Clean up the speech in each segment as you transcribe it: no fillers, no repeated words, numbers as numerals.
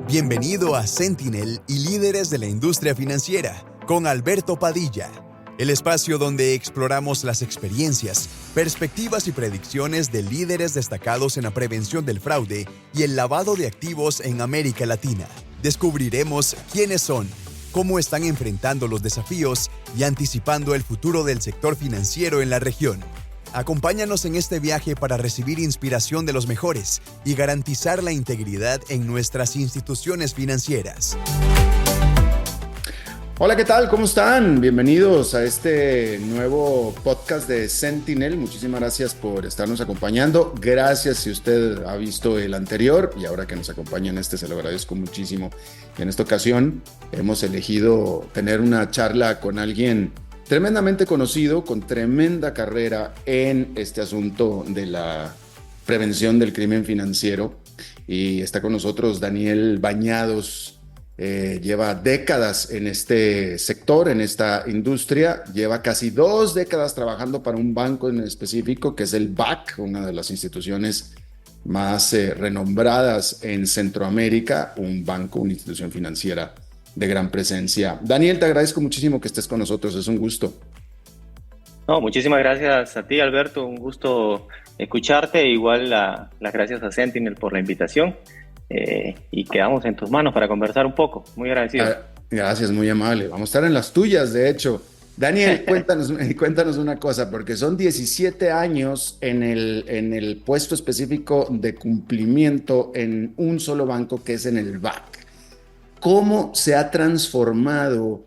Bienvenido a Sentinel y líderes de la industria financiera con Alberto Padilla, el espacio donde exploramos las experiencias, perspectivas y predicciones de líderes destacados en la prevención del fraude y el lavado de activos en América Latina. Descubriremos quiénes son, cómo están enfrentando los desafíos y anticipando el futuro del sector financiero en la región. Acompáñanos en este viaje para recibir inspiración de los mejores y garantizar la integridad en nuestras instituciones financieras. Hola, ¿qué tal? ¿Cómo están? Bienvenidos a este nuevo podcast de Sentinel. Muchísimas gracias por estarnos acompañando. Gracias si usted ha visto el anterior y ahora que nos acompaña en este se lo agradezco muchísimo. En esta ocasión hemos elegido tener una charla con alguien tremendamente conocido, con tremenda carrera en este asunto de la prevención del crimen financiero. Y está con nosotros Daniel Bañados. Lleva décadas en este sector, en esta industria. Lleva casi 2 décadas trabajando para un banco en específico, que es el BAC, una de las instituciones más renombradas en Centroamérica, un banco, una institución financiera de gran presencia. Daniel, te agradezco muchísimo que estés con nosotros, es un gusto. No, muchísimas gracias a ti, Alberto, un gusto escucharte, igual las gracias a Sentinel por la invitación y quedamos en tus manos para conversar un poco, muy agradecido. Gracias, muy amable, vamos a estar en las tuyas, de hecho. Daniel, cuéntanos una cosa, porque son 17 años en el puesto específico de cumplimiento en un solo banco, que es en el BAC. ¿Cómo se ha transformado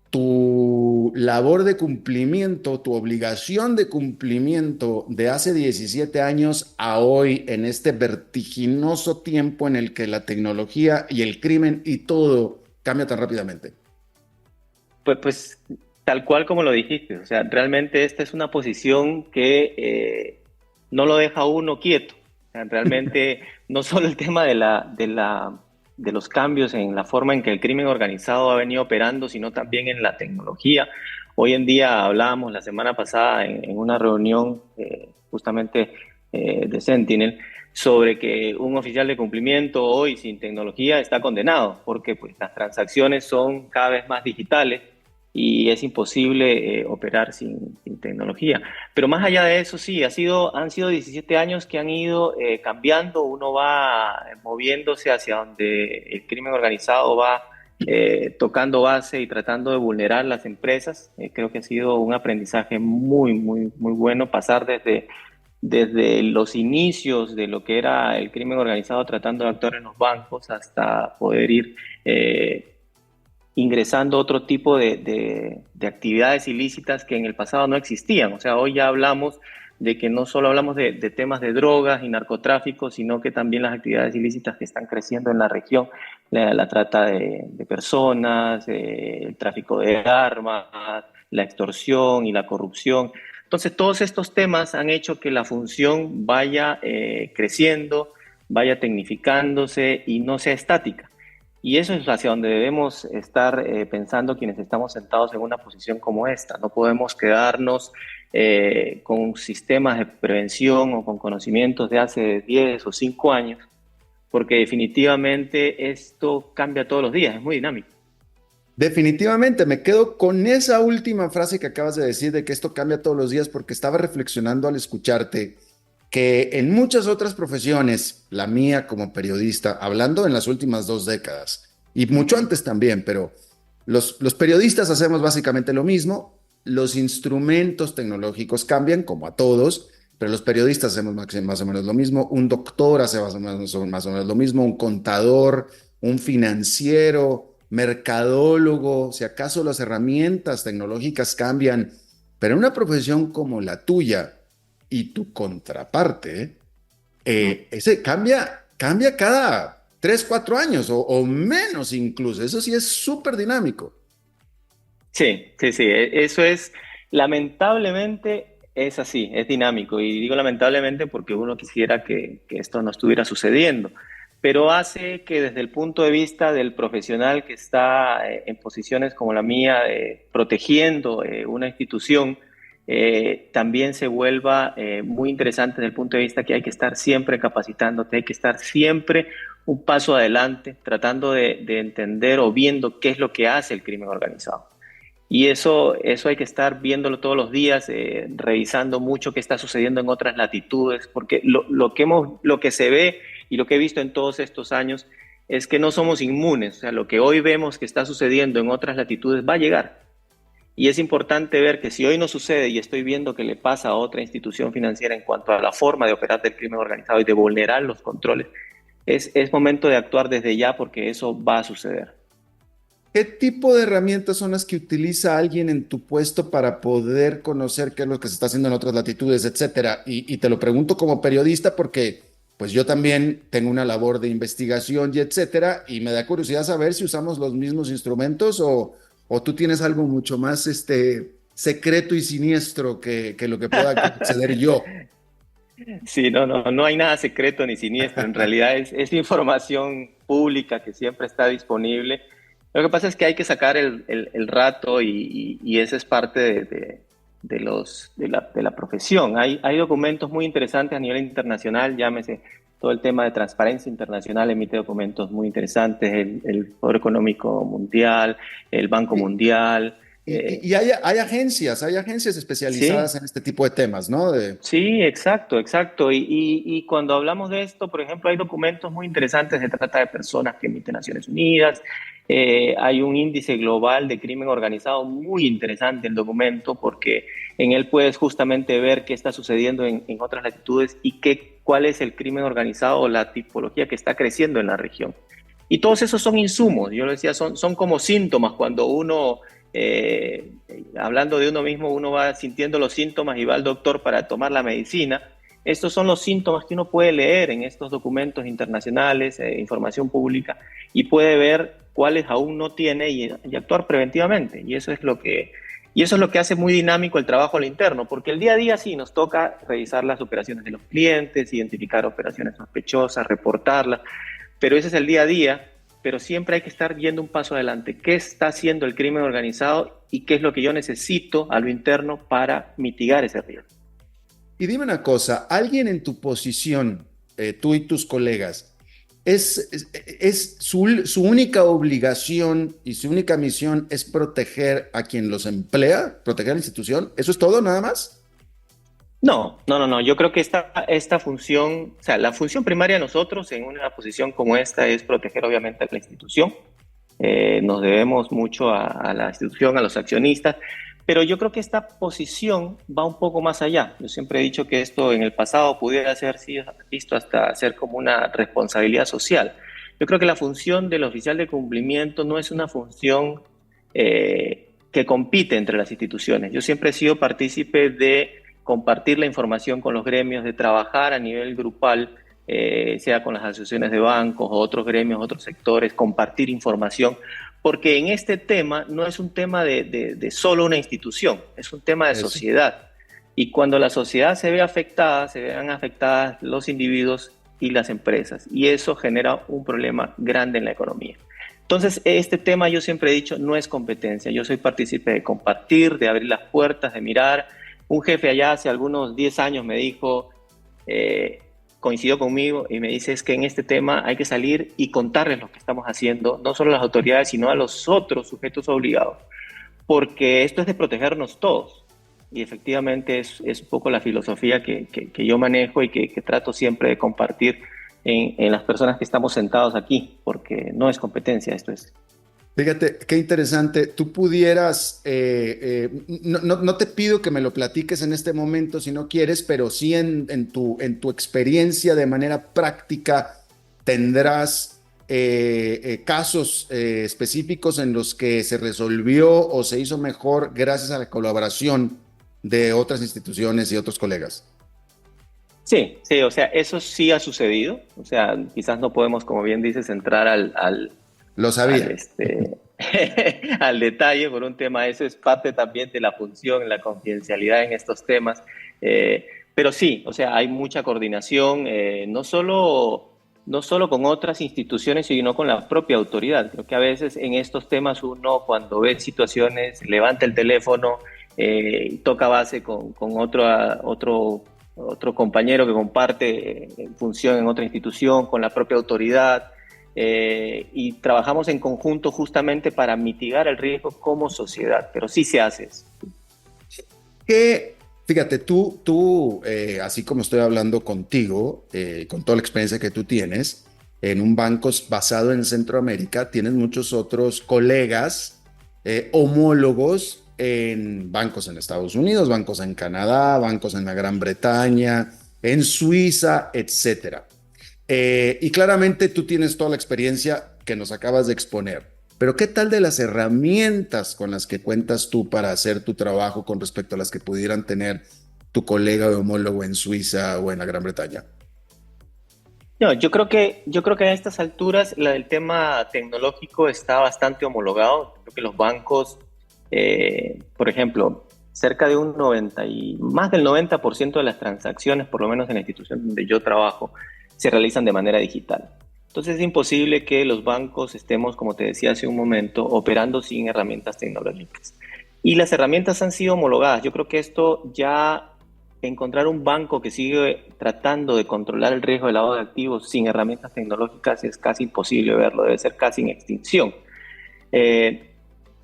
tu labor de cumplimiento, tu obligación de cumplimiento de hace 17 años a hoy en este vertiginoso tiempo en el que la tecnología y el crimen y todo cambia tan rápidamente? Pues tal cual como lo dijiste, o sea, realmente esta es una posición que no lo deja a uno quieto. O sea, realmente no solo el tema de los cambios en la forma en que el crimen organizado ha venido operando, sino también en la tecnología. Hoy en día hablábamos la semana pasada en una reunión justamente de Sentinel sobre que un oficial de cumplimiento hoy sin tecnología está condenado, porque pues, las transacciones son cada vez más digitales y es imposible operar sin tecnología. Pero más allá de eso, sí, han sido 17 años que han ido cambiando, uno va moviéndose hacia donde el crimen organizado va tocando base y tratando de vulnerar las empresas. Creo que ha sido un aprendizaje muy, muy, muy bueno pasar desde los inicios de lo que era el crimen organizado tratando de actuar en los bancos hasta poder ir ingresando otro tipo de actividades ilícitas que en el pasado no existían. O sea, hoy ya hablamos de que no solo hablamos de temas de drogas y narcotráfico, sino que también las actividades ilícitas que están creciendo en la región, la trata de personas, el tráfico de armas, la extorsión y la corrupción. Entonces, todos estos temas han hecho que la función vaya creciendo, vaya tecnificándose y no sea estática. Y eso es hacia donde debemos estar pensando quienes estamos sentados en una posición como esta. No podemos quedarnos con sistemas de prevención o con conocimientos de hace 10 o 5 años, porque definitivamente esto cambia todos los días, es muy dinámico. Definitivamente, me quedo con esa última frase que acabas de decir de que esto cambia todos los días, porque estaba reflexionando al escucharte que en muchas otras profesiones, la mía como periodista, hablando en las últimas 2 décadas, y mucho antes también, pero los periodistas hacemos básicamente lo mismo, los instrumentos tecnológicos cambian, como a todos, pero los periodistas hacemos más o menos lo mismo, un doctor hace más o menos lo mismo, un contador, un financiero, mercadólogo, si acaso las herramientas tecnológicas cambian, pero en una profesión como la tuya, y tu contraparte, ese cambia cada 3-4 años o menos incluso. Eso sí es súper dinámico. Sí, eso es, lamentablemente es así, es dinámico. Y digo lamentablemente porque uno quisiera que esto no estuviera sucediendo. Pero hace que desde el punto de vista del profesional que está en posiciones como la mía, protegiendo una institución, también se vuelva muy interesante desde el punto de vista que hay que estar siempre capacitándote, hay que estar siempre un paso adelante, tratando de entender o viendo qué es lo que hace el crimen organizado. Y eso hay que estar viéndolo todos los días, revisando mucho qué está sucediendo en otras latitudes, porque lo que se ve y lo que he visto en todos estos años es que no somos inmunes. O sea, lo que hoy vemos que está sucediendo en otras latitudes va a llegar. Y es importante ver que si hoy no sucede y estoy viendo que le pasa a otra institución financiera en cuanto a la forma de operar del crimen organizado y de vulnerar los controles, es momento de actuar desde ya porque eso va a suceder. ¿Qué tipo de herramientas son las que utiliza alguien en tu puesto para poder conocer qué es lo que se está haciendo en otras latitudes, etcétera? Y te lo pregunto como periodista porque pues yo también tengo una labor de investigación y etcétera, y me da curiosidad saber si usamos los mismos instrumentos o tú tienes algo mucho más secreto y siniestro que lo que pueda acceder yo. Sí, no hay nada secreto ni siniestro. En realidad es información pública que siempre está disponible. Lo que pasa es que hay que sacar el rato y esa es parte de la profesión. Hay documentos muy interesantes a nivel internacional, llámese todo el tema de transparencia internacional, emite documentos muy interesantes, el Foro Económico Mundial, el Banco Mundial. Y hay agencias Sí, especializadas en este tipo de temas, ¿no? sí, exacto. Y cuando hablamos de esto, por ejemplo, hay documentos muy interesantes de trata de personas que emite Naciones Unidas. Hay un índice global de crimen organizado muy interesante el documento porque en él puedes justamente ver qué está sucediendo en otras latitudes y cuál es el crimen organizado o la tipología que está creciendo en la región. Y todos esos son insumos, yo lo decía, son como síntomas cuando uno hablando de uno mismo, uno va sintiendo los síntomas y va al doctor para tomar la medicina. Estos son los síntomas que uno puede leer en estos documentos internacionales, información pública, y puede ver cuáles aún no tiene y actuar preventivamente. Y eso es lo que hace muy dinámico el trabajo al interno, porque el día a día sí nos toca revisar las operaciones de los clientes, identificar operaciones sospechosas, reportarlas, pero ese es el día a día. Pero siempre hay que estar yendo un paso adelante. ¿Qué está haciendo el crimen organizado y qué es lo que yo necesito a lo interno para mitigar ese riesgo? Y dime una cosa, alguien en tu posición, tú y tus colegas, es su única obligación y su única misión es proteger a quien los emplea, proteger a la institución? ¿Eso es todo, nada más? No. Yo creo que esta función, o sea, la función primaria de nosotros en una posición como esta es proteger obviamente a la institución. Nos debemos mucho a la institución, a los accionistas, pero yo creo que esta posición va un poco más allá. Yo siempre he dicho que esto en el pasado pudiera ser visto hasta ser como una responsabilidad social. Yo creo que la función del oficial de cumplimiento no es una función que compite entre las instituciones. Yo siempre he sido partícipe de compartir la información con los gremios, de trabajar a nivel grupal, sea con las asociaciones de bancos o otros gremios, otros sectores, compartir información, porque en este tema no es un tema de solo una institución, es un tema de sociedad. Y cuando la sociedad se ve afectada, se vean afectadas los individuos y las empresas, y eso genera un problema grande en la economía. Entonces, este tema yo siempre he dicho, no es competencia, yo soy partícipe de compartir, de abrir las puertas, de mirar. Un jefe allá hace algunos 10 años me dijo, coincidió conmigo y me dice es que en este tema hay que salir y contarles lo que estamos haciendo, no solo a las autoridades, sino a los otros sujetos obligados, porque esto es de protegernos todos. Y efectivamente es un poco la filosofía que yo manejo y que trato siempre de compartir en las personas que estamos sentados aquí, porque no es competencia, esto es. Fíjate, qué interesante. Tú pudieras, no te pido que me lo platiques en este momento si no quieres, pero sí en tu experiencia de manera práctica tendrás casos específicos en los que se resolvió o se hizo mejor gracias a la colaboración de otras instituciones y otros colegas. Sí, o sea, eso sí ha sucedido. O sea, quizás no podemos, como bien dices, entrar Lo sabía. al detalle por un tema. Eso es parte también de la función, la confidencialidad en estos temas. Pero sí, o sea, hay mucha coordinación, no solo con otras instituciones, sino con la propia autoridad. Creo que a veces en estos temas uno, cuando ve situaciones, levanta el teléfono, toca base con otro compañero que comparte función en otra institución, con la propia autoridad. y trabajamos en conjunto justamente para mitigar el riesgo como sociedad, pero sí se hace eso. Fíjate, así como estoy hablando contigo, con toda la experiencia que tú tienes, en un banco basado en Centroamérica, tienes muchos otros colegas, homólogos en bancos en Estados Unidos, bancos en Canadá, bancos en la Gran Bretaña, en Suiza, etcétera. Y claramente tú tienes toda la experiencia que nos acabas de exponer. Pero ¿qué tal de las herramientas con las que cuentas tú para hacer tu trabajo con respecto a las que pudieran tener tu colega o homólogo en Suiza o en la Gran Bretaña? No, yo creo que a estas alturas el tema tecnológico está bastante homologado. Creo que los bancos, por ejemplo, cerca de más del 90% de las transacciones, por lo menos en la institución donde yo trabajo, se realizan de manera digital. Entonces es imposible que los bancos estemos, como te decía hace un momento, operando sin herramientas tecnológicas. Y las herramientas han sido homologadas. Yo creo que esto ya, encontrar un banco que sigue tratando de controlar el riesgo de lavado de activos sin herramientas tecnológicas es casi imposible verlo, debe ser casi en extinción.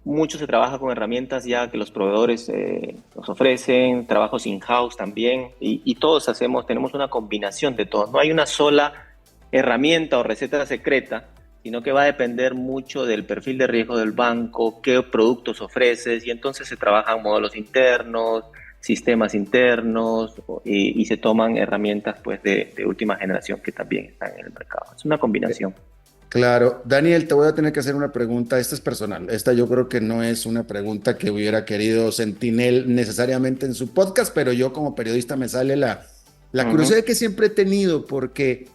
Mucho se trabaja con herramientas ya que los proveedores nos ofrecen, trabajos in-house también, y todos tenemos una combinación de todo. No hay una sola herramienta o receta secreta, sino que va a depender mucho del perfil de riesgo del banco, qué productos ofreces, y entonces se trabajan modelos internos, sistemas internos, y se toman herramientas pues de última generación que también están en el mercado. Es una combinación. Claro. Daniel, te voy a tener que hacer una pregunta. Esta es personal. Esta yo creo que no es una pregunta que hubiera querido Sentinel necesariamente en su podcast, pero yo como periodista me sale la curiosidad que siempre he tenido, porque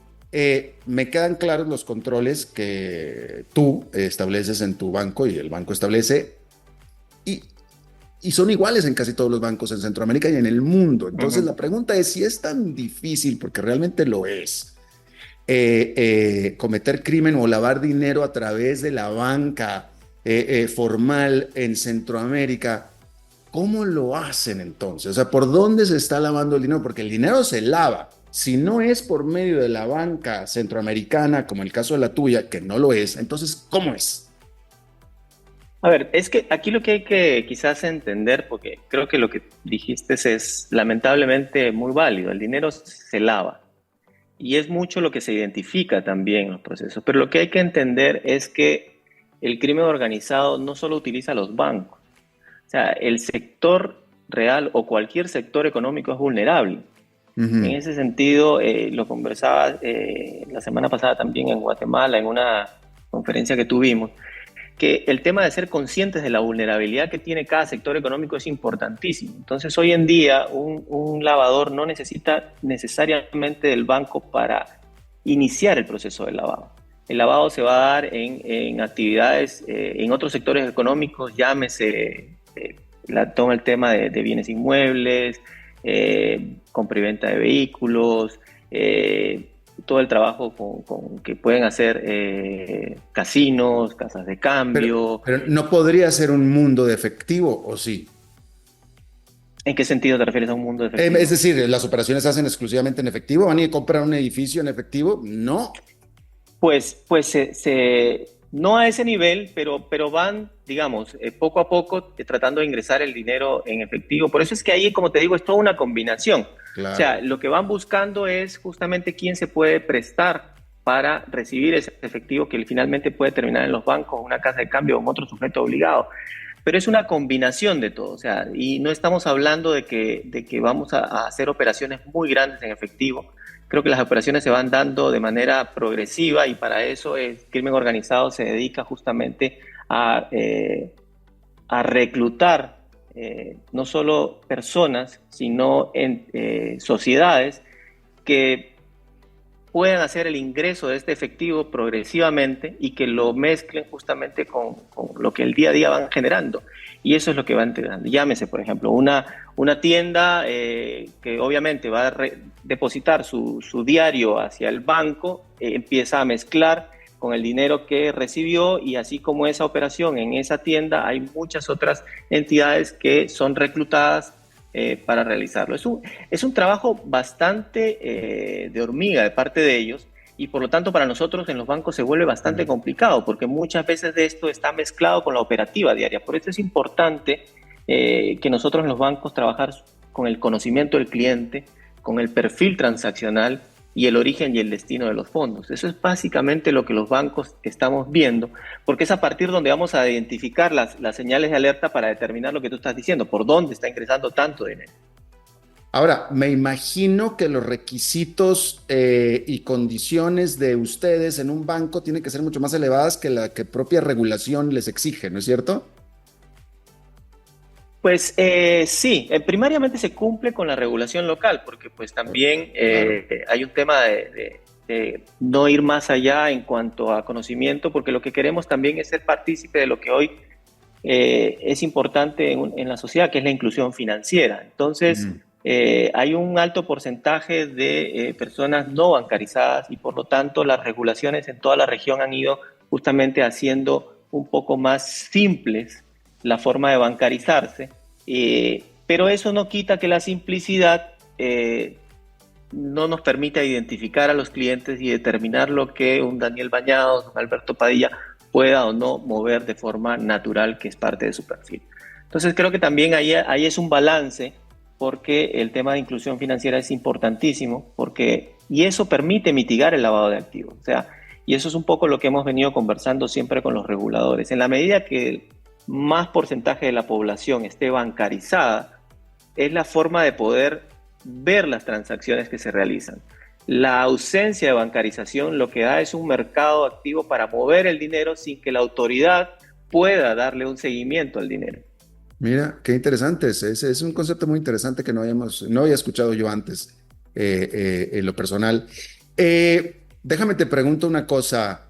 me quedan claros los controles que tú estableces en tu banco y el banco establece, y son iguales en casi todos los bancos en Centroamérica y en el mundo. Entonces la pregunta es si es tan difícil, porque realmente lo es, cometer crimen o lavar dinero a través de la banca formal en Centroamérica. ¿Cómo lo hacen entonces? O sea, ¿por dónde se está lavando el dinero? Porque el dinero se lava. Si no es por medio de la banca centroamericana, como el caso de la tuya, que no lo es, entonces, ¿cómo es? A ver, es que aquí lo que hay que quizás entender, porque creo que lo que dijiste es lamentablemente muy válido, el dinero se lava y es mucho lo que se identifica también en los procesos, pero lo que hay que entender es que el crimen organizado no solo utiliza los bancos, o sea, el sector real o cualquier sector económico es vulnerable. En ese sentido, lo conversaba la semana pasada también en Guatemala, en una conferencia que tuvimos, que el tema de ser conscientes de la vulnerabilidad que tiene cada sector económico es importantísimo. Entonces, hoy en día, un lavador no necesita necesariamente del banco para iniciar el proceso de lavado. El lavado se va a dar en actividades, en otros sectores económicos, llámese, toma el tema de bienes inmuebles, compra y venta de vehículos, todo el trabajo con que pueden hacer casinos, casas de cambio. Pero no podría ser un mundo de efectivo, ¿o sí? ¿En qué sentido te refieres a un mundo de efectivo? Es decir, ¿las operaciones se hacen exclusivamente en efectivo? ¿Van a ir a comprar un edificio en efectivo? No. Pues no a ese nivel, pero van, digamos, poco a poco tratando de ingresar el dinero en efectivo. Por eso es que ahí, como te digo, es toda una combinación. Claro. O sea, lo que van buscando es justamente quién se puede prestar para recibir ese efectivo que finalmente puede terminar en los bancos, una casa de cambio o en otro sujeto obligado. Pero es una combinación de todo, o sea, y no estamos hablando de que vamos a hacer operaciones muy grandes en efectivo. Creo que las operaciones se van dando de manera progresiva y para eso el crimen organizado se dedica justamente a reclutar no solo personas, sino sociedades que puedan hacer el ingreso de este efectivo progresivamente y que lo mezclen justamente con lo que el día a día van generando. Y eso es lo que va integrando. Llámese, por ejemplo, una tienda que obviamente va a depositar su diario hacia el banco, empieza a mezclar con el dinero que recibió, y así como esa operación en esa tienda, hay muchas otras entidades que son reclutadas para realizarlo. Es un trabajo bastante de hormiga de parte de ellos, y por lo tanto para nosotros en los bancos se vuelve bastante complicado porque muchas veces de esto está mezclado con la operativa diaria. Por eso es importante que nosotros en los bancos trabajar con el conocimiento del cliente, con el perfil transaccional y el origen y el destino de los fondos. Eso es básicamente lo que los bancos estamos viendo, porque es a partir donde vamos a identificar las señales de alerta para determinar lo que tú estás diciendo, por dónde está ingresando tanto dinero. Ahora, me imagino que los requisitos y condiciones de ustedes en un banco tienen que ser mucho más elevadas que la que propia regulación les exige, ¿no es cierto? Pues sí, primariamente se cumple con la regulación local, porque pues también hay un tema de no ir más allá en cuanto a conocimiento, porque lo que queremos también es ser partícipe de lo que hoy es importante en la sociedad, que es la inclusión financiera. Entonces, hay un alto porcentaje de personas no bancarizadas y por lo tanto las regulaciones en toda la región han ido justamente haciendo un poco más simples la forma de bancarizarse, pero eso no quita que la simplicidad no nos permita identificar a los clientes y determinar lo que un Daniel Bañados, un Alberto Padilla pueda o no mover de forma natural, que es parte de su perfil. Entonces creo que también ahí es un balance, porque el tema de inclusión financiera es importantísimo, y eso permite mitigar el lavado de activos. O sea, y eso es un poco lo que hemos venido conversando siempre con los reguladores. En la medida que más porcentaje de la población esté bancarizada, es la forma de poder ver las transacciones que se realizan. La ausencia de bancarización lo que da es un mercado activo para mover el dinero sin que la autoridad pueda darle un seguimiento al dinero. Mira, qué interesante. Es un concepto muy interesante que no había escuchado yo antes en lo personal. Déjame te pregunto una cosa.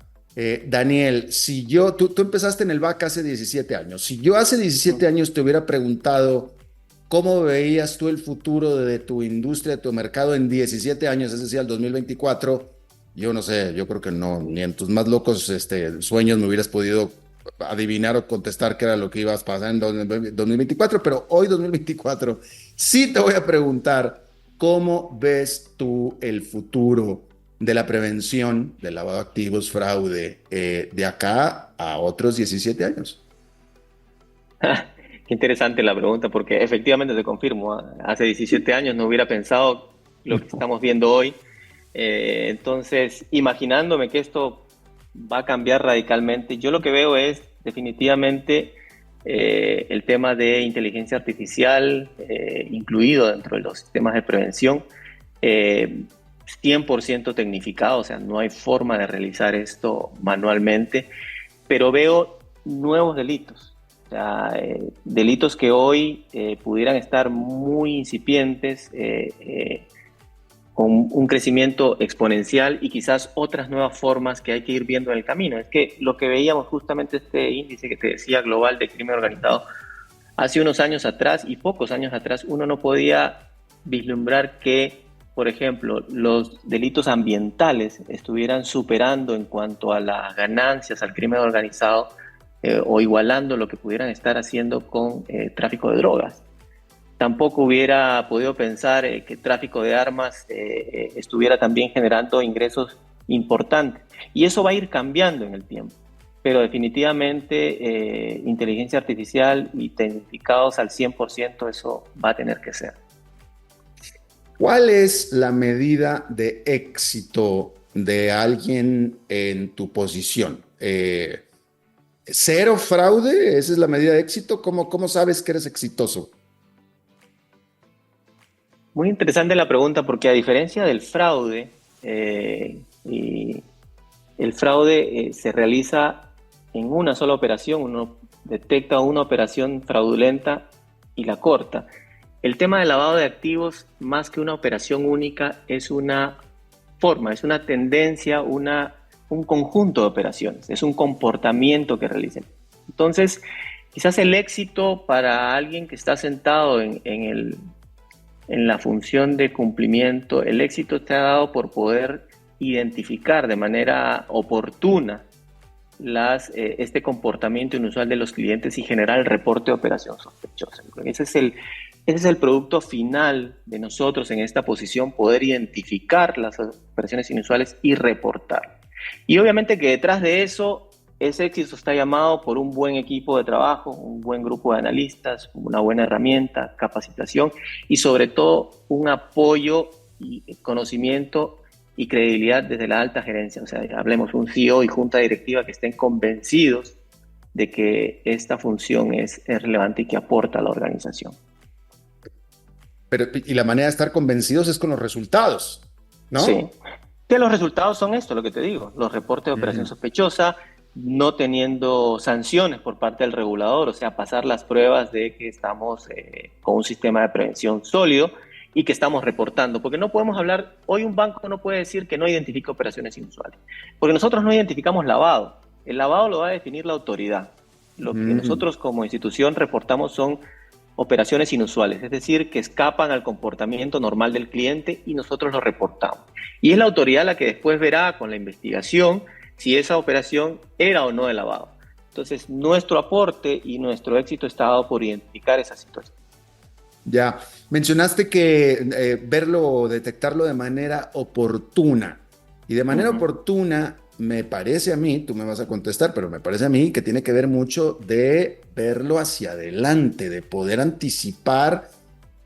Daniel, tú empezaste en el BAC hace 17 años. Si yo hace 17 años te hubiera preguntado cómo veías tú el futuro de tu industria, de tu mercado en 17 años, es decir, al 2024, yo no sé, yo creo que no, ni en tus más locos sueños me hubieras podido adivinar o contestar qué era lo que ibas a pasar en 2024, pero hoy 2024 sí te voy a preguntar cómo ves tú el futuro de la prevención del lavado de activos, fraude, de acá a otros 17 años. Qué interesante la pregunta, porque efectivamente te confirmo, hace 17 años no hubiera pensado lo que estamos viendo hoy. Entonces, imaginándome que esto va a cambiar radicalmente, yo lo que veo es definitivamente el tema de inteligencia artificial incluido dentro de los sistemas de prevención. 100% tecnificado, o sea, no hay forma de realizar esto manualmente, pero veo nuevos delitos, o sea, delitos que hoy pudieran estar muy incipientes, con un crecimiento exponencial y quizás otras nuevas formas que hay que ir viendo en el camino. Es que lo que veíamos justamente este índice que te decía global de crimen organizado, hace unos años atrás y pocos años atrás uno no podía vislumbrar que, por ejemplo, los delitos ambientales estuvieran superando en cuanto a las ganancias al crimen organizado o igualando lo que pudieran estar haciendo con tráfico de drogas. Tampoco hubiera podido pensar que tráfico de armas estuviera también generando ingresos importantes. Y eso va a ir cambiando en el tiempo. Pero definitivamente inteligencia artificial y tecnificados al 100%, eso va a tener que ser. ¿Cuál es la medida de éxito de alguien en tu posición? ¿Cero fraude? ¿Esa es la medida de éxito? ¿Cómo sabes que eres exitoso? Muy interesante la pregunta, porque a diferencia del fraude, y el fraude se realiza en una sola operación. Uno detecta una operación fraudulenta y la corta. El tema del lavado de activos, más que una operación única, es una forma, es una tendencia, un conjunto de operaciones, es un comportamiento que realicen. Entonces, quizás el éxito para alguien que está sentado en la función de cumplimiento, el éxito te ha dado por poder identificar de manera oportuna este comportamiento inusual de los clientes y generar el reporte de operación sospechosa. Ese es ese es el producto final de nosotros en esta posición, poder identificar las operaciones inusuales y reportar. Y obviamente que detrás de eso, ese éxito está llamado por un buen equipo de trabajo, un buen grupo de analistas, una buena herramienta, capacitación y sobre todo un apoyo y conocimiento y credibilidad desde la alta gerencia. O sea, hablemos un CEO y junta directiva que estén convencidos de que esta función es relevante y que aporta a la organización. Pero, y la manera de estar convencidos es con los resultados, ¿no? Sí. Que los resultados son esto, lo que te digo, los reportes de operación sospechosa, no teniendo sanciones por parte del regulador, o sea, pasar las pruebas de que estamos con un sistema de prevención sólido y que estamos reportando, porque no podemos hablar, hoy un banco no puede decir que no identifica operaciones inusuales, porque nosotros no identificamos lavado, el lavado lo va a definir la autoridad, lo que nosotros como institución reportamos son operaciones inusuales, es decir, que escapan al comportamiento normal del cliente y nosotros lo reportamos. Y es la autoridad la que después verá con la investigación si esa operación era o no de lavado. Entonces, nuestro aporte y nuestro éxito está dado por identificar esa situación. Ya, mencionaste que verlo o detectarlo de manera oportuna. Y de manera oportuna, me parece a mí, tú me vas a contestar, pero me parece a mí que tiene que ver mucho de verlo hacia adelante, de poder anticipar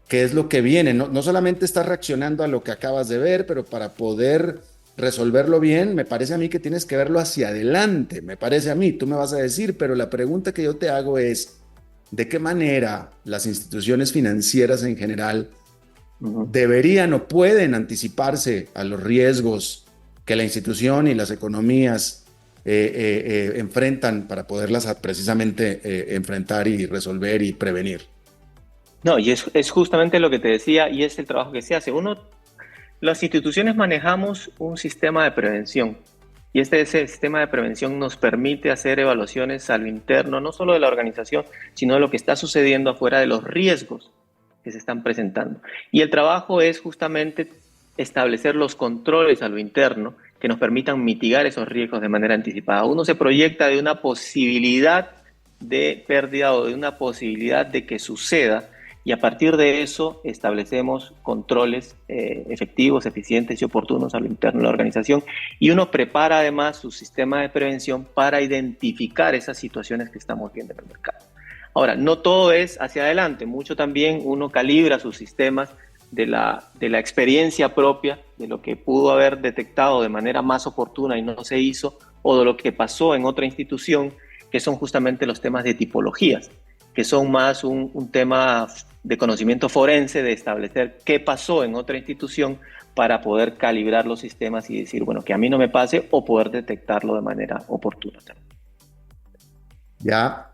qué es lo que viene. No solamente estás reaccionando a lo que acabas de ver, pero para poder resolverlo bien, me parece a mí que tienes que verlo hacia adelante. Me parece a mí, tú me vas a decir, pero la pregunta que yo te hago es, ¿de qué manera las instituciones financieras en general deberían o pueden anticiparse a los riesgos que la institución y las economías enfrentan para poderlas precisamente enfrentar y resolver y prevenir? No, y es justamente lo que te decía y es el trabajo que se hace. Las instituciones manejamos un sistema de prevención y ese sistema de prevención nos permite hacer evaluaciones a lo interno, no solo de la organización, sino de lo que está sucediendo afuera, de los riesgos que se están presentando. Y el trabajo es justamente establecer los controles a lo interno que nos permitan mitigar esos riesgos de manera anticipada. Uno se proyecta de una posibilidad de pérdida o de una posibilidad de que suceda y a partir de eso establecemos controles efectivos, eficientes y oportunos a lo interno de la organización y uno prepara además su sistema de prevención para identificar esas situaciones que estamos viendo en el mercado. Ahora, no todo es hacia adelante, mucho también uno calibra sus sistemas de la experiencia propia, de lo que pudo haber detectado de manera más oportuna y no se hizo, o de lo que pasó en otra institución, que son justamente los temas de tipologías, que son más un tema de conocimiento forense, de establecer qué pasó en otra institución para poder calibrar los sistemas y decir, bueno, que a mí no me pase o poder detectarlo de manera oportuna también. Ya,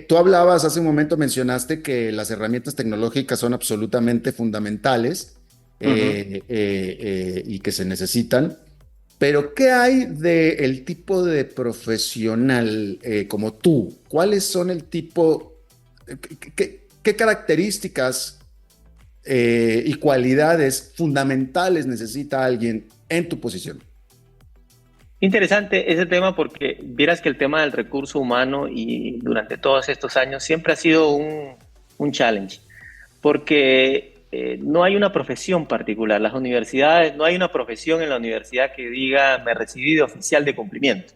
tú hablabas hace un momento, mencionaste que las herramientas tecnológicas son absolutamente fundamentales y que se necesitan, pero ¿qué hay del tipo de profesional como tú? ¿Cuáles son el tipo, qué características y cualidades fundamentales necesita alguien en tu posición? Interesante ese tema porque vieras que el tema del recurso humano y durante todos estos años siempre ha sido un challenge, porque no hay una profesión particular. Las universidades, no hay una profesión en la universidad que diga me recibí de oficial de cumplimiento.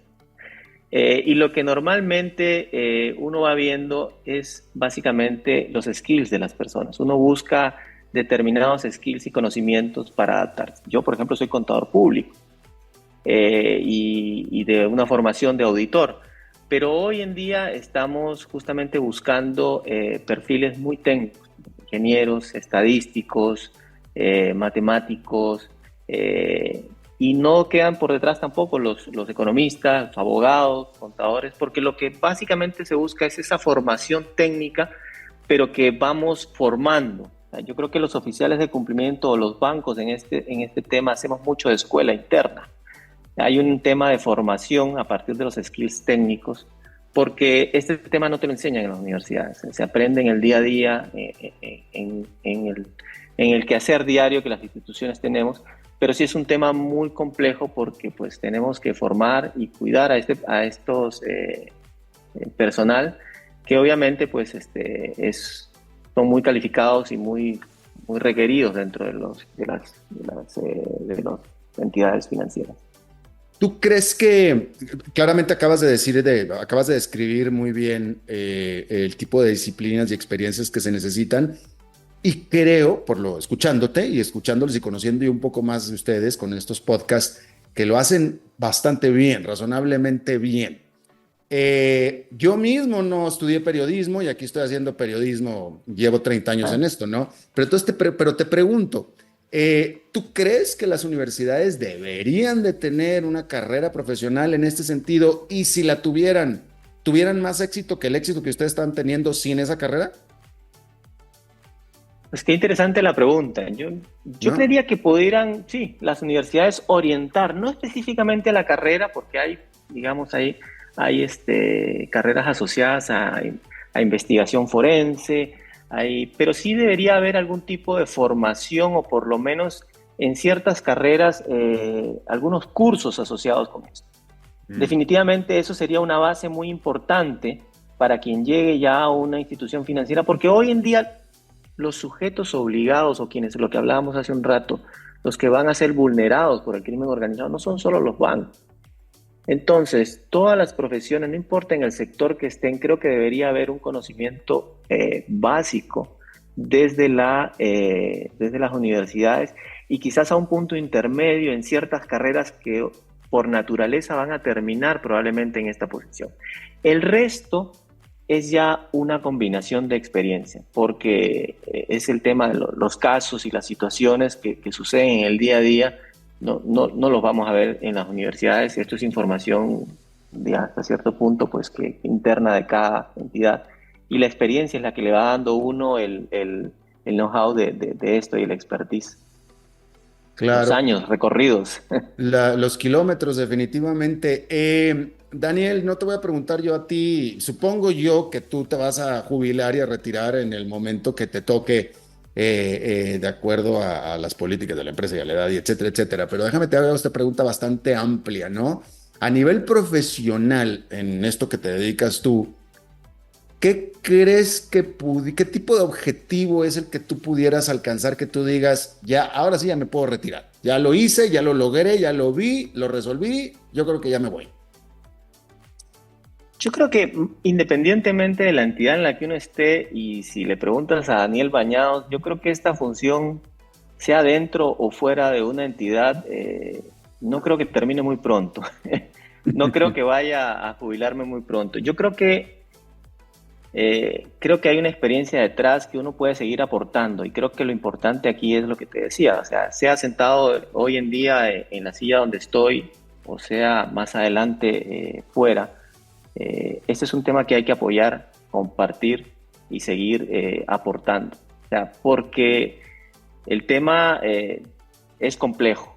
Y lo que normalmente uno va viendo es básicamente los skills de las personas. Uno busca determinados skills y conocimientos para adaptarse. Yo, por ejemplo, soy contador público. Y de una formación de auditor. Pero hoy en día estamos justamente buscando perfiles muy técnicos, ingenieros, estadísticos, matemáticos, y no quedan por detrás tampoco los economistas, los abogados, contadores, porque lo que básicamente se busca es esa formación técnica, pero que vamos formando. Yo creo que los oficiales de cumplimiento o los bancos en este tema hacemos mucho de escuela interna. Hay un tema de formación a partir de los skills técnicos, porque este tema no te lo enseñan en las universidades, se aprende en el día a día, en el quehacer diario que las instituciones tenemos, pero sí es un tema muy complejo porque pues tenemos que formar y cuidar a estos personal que obviamente pues es son muy calificados y muy requeridos dentro de las entidades financieras. ¿Tú crees que, claramente acabas de describir muy bien el tipo de disciplinas y experiencias que se necesitan? Y creo, escuchándote y escuchándoles y conociendo un poco más de ustedes con estos podcasts, que lo hacen bastante bien, razonablemente bien. Yo mismo no estudié periodismo y aquí estoy haciendo periodismo, llevo 30 años en esto, ¿no? Pero te pregunto, ¿tú crees que las universidades deberían de tener una carrera profesional en este sentido? Y si la tuvieran más éxito que el éxito que ustedes están teniendo sin esa carrera? Pues qué interesante la pregunta. Yo creería que pudieran, sí, las universidades orientar, no específicamente a la carrera, porque hay, digamos, hay carreras asociadas a investigación forense, pero sí debería haber algún tipo de formación o por lo menos en ciertas carreras algunos cursos asociados con esto. Definitivamente eso sería una base muy importante para quien llegue ya a una institución financiera, porque hoy en día los sujetos obligados o quienes, lo que hablábamos hace un rato, los que van a ser vulnerados por el crimen organizado no son solo los bancos. Entonces, todas las profesiones, no importa en el sector que estén, creo que debería haber un conocimiento básico desde las universidades y quizás a un punto intermedio en ciertas carreras que por naturaleza van a terminar probablemente en esta posición. El resto es ya una combinación de experiencia, porque es el tema de los casos y las situaciones que suceden en el día a día. No los vamos a ver en las universidades. Esto es información de hasta cierto punto pues que interna de cada entidad, y la experiencia es la que le va dando uno el know-how de esto y el expertise. Claro. Los años recorridos. Los kilómetros, definitivamente. Daniel, no te voy a preguntar yo a ti. Supongo yo que tú te vas a jubilar y a retirar en el momento que te toque, de acuerdo a las políticas de la empresa y a la edad, y etcétera, etcétera. Pero déjame te hago esta pregunta bastante amplia, ¿no? A nivel profesional, en esto que te dedicas tú, ¿qué crees qué tipo de objetivo es el que tú pudieras alcanzar, que tú digas, ya, ahora sí ya me puedo retirar? Ya lo hice, ya lo logré, ya lo vi, lo resolví, yo creo que ya me voy. Yo creo que independientemente de la entidad en la que uno esté, y si le preguntas a Daniel Bañados, yo creo que esta función, sea dentro o fuera de una entidad, no creo que termine muy pronto. No creo que vaya a jubilarme muy pronto. Yo creo que hay una experiencia detrás que uno puede seguir aportando, y creo que lo importante aquí es lo que te decía, o sea sentado hoy en día en la silla donde estoy, o sea más adelante fuera. Este es un tema que hay que apoyar, compartir y seguir aportando. O sea, porque el tema es complejo.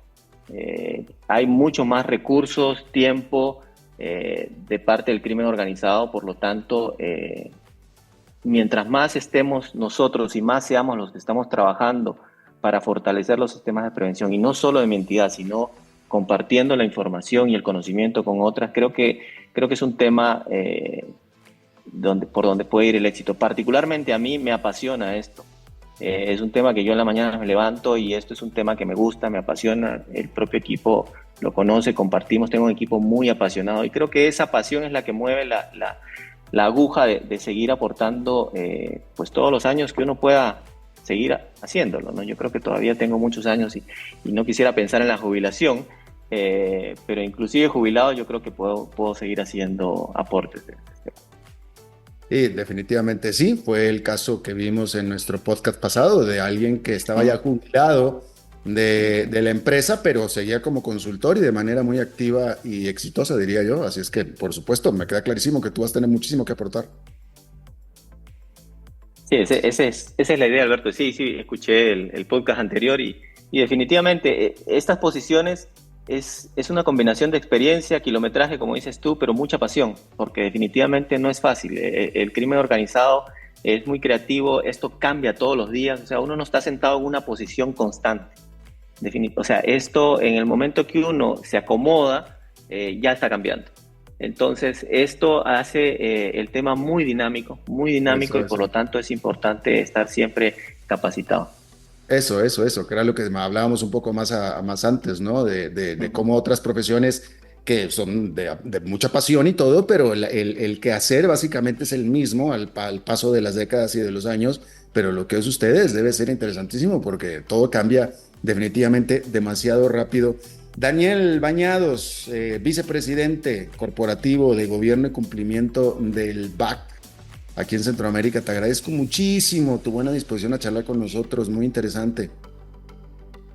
Hay mucho más recursos, tiempo de parte del crimen organizado, por lo tanto, mientras más estemos nosotros y más seamos los que estamos trabajando para fortalecer los sistemas de prevención, y no solo de mi entidad, sino compartiendo la información y el conocimiento con otras, creo que es un tema por donde puede ir el éxito. Particularmente a mí me apasiona esto. Es un tema que yo en la mañana me levanto y esto es un tema que me gusta, me apasiona. El propio equipo lo conoce, compartimos, tengo un equipo muy apasionado y creo que esa pasión es la que mueve la aguja de seguir aportando pues todos los años que uno pueda seguir haciéndolo, ¿no? Yo creo que todavía tengo muchos años y no quisiera pensar en la jubilación, pero inclusive jubilado yo creo que puedo seguir haciendo aportes. Sí, definitivamente sí. Fue el caso que vimos en nuestro podcast pasado de alguien que estaba ya jubilado de la empresa, pero seguía como consultor y de manera muy activa y exitosa, diría yo. Así es que, por supuesto, me queda clarísimo que tú vas a tener muchísimo que aportar. Sí, esa es la idea, Alberto. Sí, escuché el podcast anterior y definitivamente estas posiciones es una combinación de experiencia, kilometraje, como dices tú, pero mucha pasión, porque definitivamente no es fácil. El crimen organizado es muy creativo, esto cambia todos los días, o sea, uno no está sentado en una posición constante. O sea, esto en el momento que uno se acomoda, ya está cambiando. Entonces, esto hace el tema muy dinámico y por lo tanto es importante estar siempre capacitado. Eso, que era lo que hablábamos un poco más antes, ¿no? De cómo otras profesiones que son de mucha pasión y todo, pero el quehacer básicamente es el mismo al paso de las décadas y de los años, pero lo que es ustedes debe ser interesantísimo porque todo cambia definitivamente demasiado rápido. Daniel Bañados, vicepresidente corporativo de Gobierno y Cumplimiento del BAC aquí en Centroamérica, te agradezco muchísimo tu buena disposición a charlar con nosotros, muy interesante.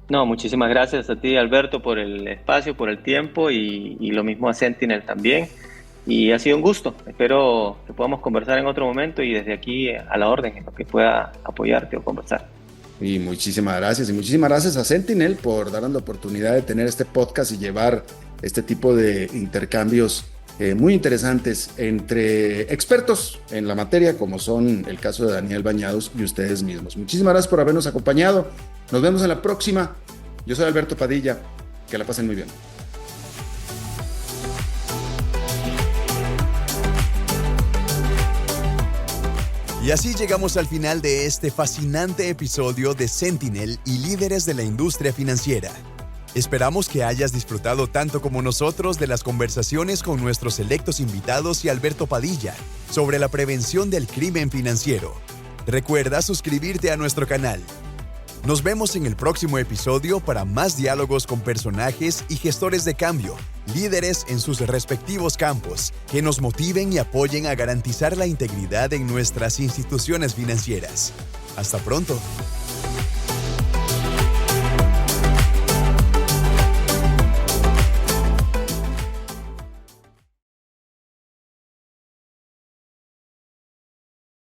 No, muchísimas gracias a ti, Alberto, por el espacio, por el tiempo y lo mismo a Sentinel también. Y ha sido un gusto. Espero que podamos conversar en otro momento y desde aquí a la orden en lo que pueda apoyarte o conversar. Y muchísimas gracias a Sentinel por darnos la oportunidad de tener este podcast y llevar este tipo de intercambios muy interesantes entre expertos en la materia, como son el caso de Daniel Bañados y ustedes mismos. Muchísimas gracias por habernos acompañado. Nos vemos en la próxima. Yo soy Alberto Padilla. Que la pasen muy bien. Y así llegamos al final de este fascinante episodio de Sentinel y líderes de la industria financiera. Esperamos que hayas disfrutado tanto como nosotros de las conversaciones con nuestros selectos invitados y Alberto Padilla sobre la prevención del crimen financiero. Recuerda suscribirte a nuestro canal. Nos vemos en el próximo episodio para más diálogos con personajes y gestores de cambio, líderes en sus respectivos campos, que nos motiven y apoyen a garantizar la integridad en nuestras instituciones financieras. Hasta pronto.